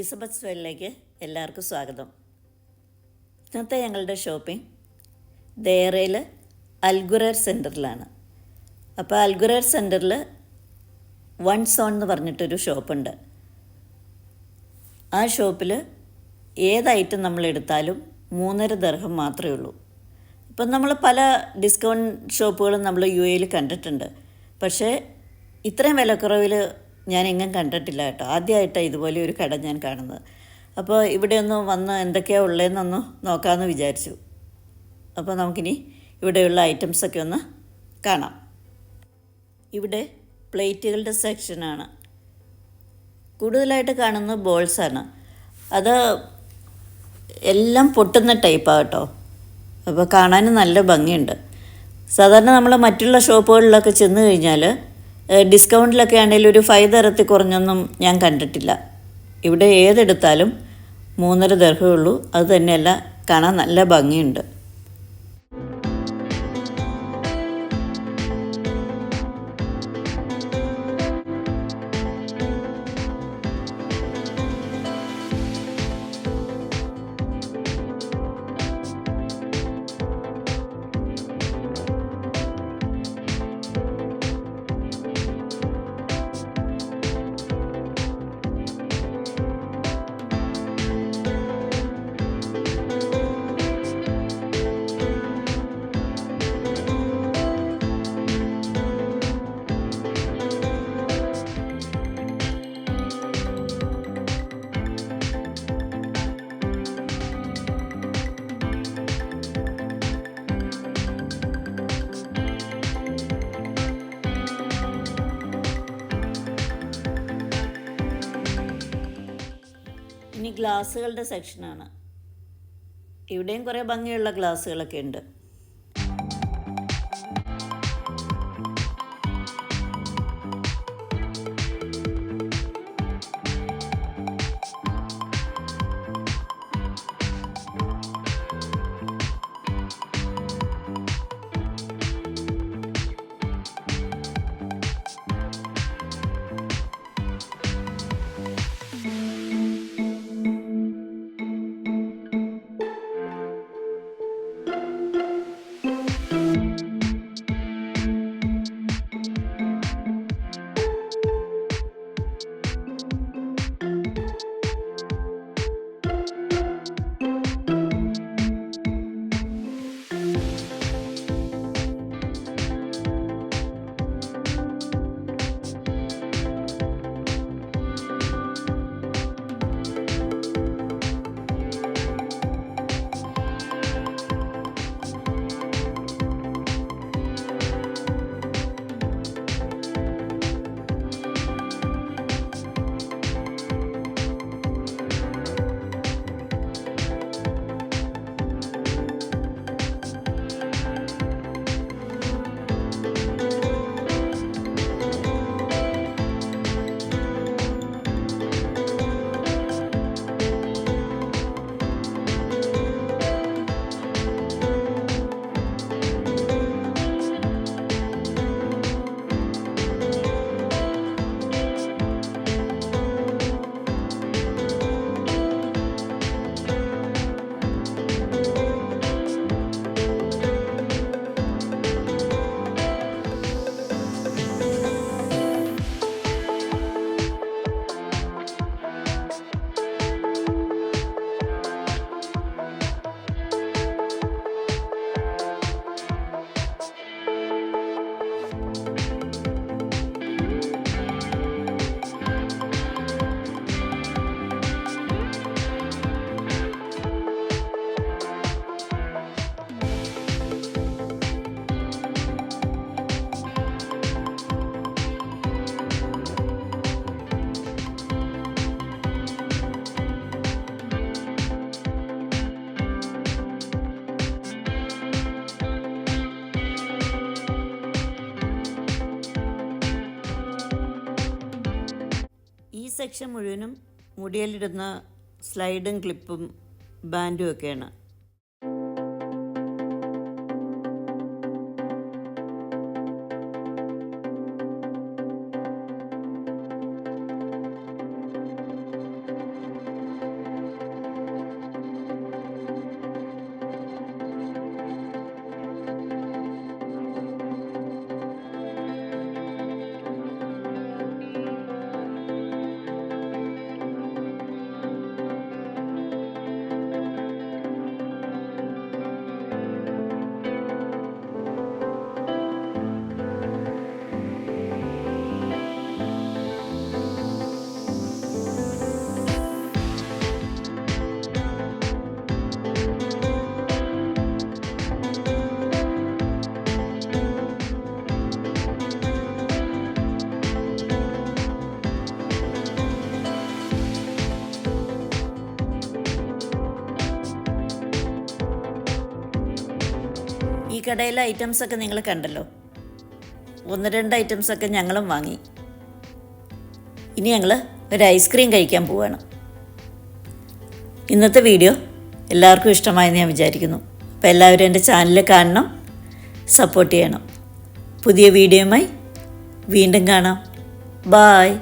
ഇലിസബത്ത് സ്വെല്ലിലേക്ക് എല്ലാവർക്കും സ്വാഗതം. ഇന്നത്തെ ഞങ്ങളുടെ ഷോപ്പിംഗ് ദേറയിൽ അൽഗുറർ സെൻറ്ററിലാണ്. അപ്പോൾ അൽഗുറർ സെൻറ്ററിൽ വൺ സോൺ എന്ന് പറഞ്ഞിട്ടൊരു ഷോപ്പുണ്ട്. ആ ഷോപ്പിൽ ഏത് ഐറ്റം നമ്മൾ എടുത്താലും 3.5 ദിർഹം മാത്രമേ ഉള്ളൂ. ഇപ്പം നമ്മൾ പല ഡിസ്കൗണ്ട് ഷോപ്പുകളും നമ്മൾ UAE കണ്ടിട്ടുണ്ട്. പക്ഷേ ഇത്രയും വിലക്കുറവിൽ ഞാൻ എങ്ങും കണ്ടിട്ടില്ല കേട്ടോ. ആദ്യമായിട്ടാണ് ഇതുപോലെ ഒരു കട ഞാൻ കാണുന്നത്. അപ്പോൾ ഇവിടെ ഒന്ന് വന്ന് എന്തൊക്കെയാണ് ഉള്ളതെന്നൊന്ന് നോക്കാമെന്ന് വിചാരിച്ചു. അപ്പോൾ നമുക്കിനി ഇവിടെയുള്ള ഐറ്റംസൊക്കെ ഒന്ന് കാണാം. ഇവിടെ പ്ലേറ്റുകളുടെ സെക്ഷനാണ്. കൂടുതലായിട്ട് കാണുന്നത് ബോൾസാണ്. അത് എല്ലാം പൊട്ടുന്ന ടൈപ്പാണ് കേട്ടോ. അപ്പോൾ കാണാനും നല്ല ഭംഗിയുണ്ട്. സാധാരണ നമ്മൾ മറ്റുള്ള ഷോപ്പുകളിലൊക്കെ ചെന്ന് കഴിഞ്ഞാൽ ഡിസ്കൗണ്ടിലൊക്കെ ആണെങ്കിലും ഒരു 5 ദിർഹത്തിൽ കുറഞ്ഞൊന്നും ഞാൻ കണ്ടിട്ടില്ല. ഇവിടെ ഏതെടുത്താലും 3.5 ദിർഹമേ ഉള്ളൂ. അത് തന്നെയല്ല, കാണാൻ നല്ല ഭംഗിയുണ്ട്. ഇനി ഗ്ലാസ്സുകളുടെ സെക്ഷനാണ്. ഇവിടെയും കുറേ ഭംഗിയുള്ള ഗ്ലാസ്സുകളൊക്കെ ഉണ്ട്. ഈ സെക്ഷൻ മുഴുവനും മുടിയിലിടുന്ന സ്ലൈഡും ക്ലിപ്പും ബാൻഡും ഒക്കെയാണ്. ഈ കടയിലെ ഐറ്റംസൊക്കെ നിങ്ങൾ കണ്ടല്ലോ. 1-2 ഐറ്റംസൊക്കെ ഞങ്ങളും വാങ്ങി. ഇനി ഞങ്ങൾ ഒരു ഐസ്ക്രീം കഴിക്കാൻ പോവുകയാണ്. ഇന്നത്തെ വീഡിയോ എല്ലാവർക്കും ഇഷ്ടമായെന്ന് ഞാൻ വിചാരിക്കുന്നു. അപ്പോൾ എല്ലാവരും എൻ്റെ ചാനൽ കാണണം, സപ്പോർട്ട് ചെയ്യണം. പുതിയ വീഡിയോയുമായി വീണ്ടും കാണാം. ബായ്.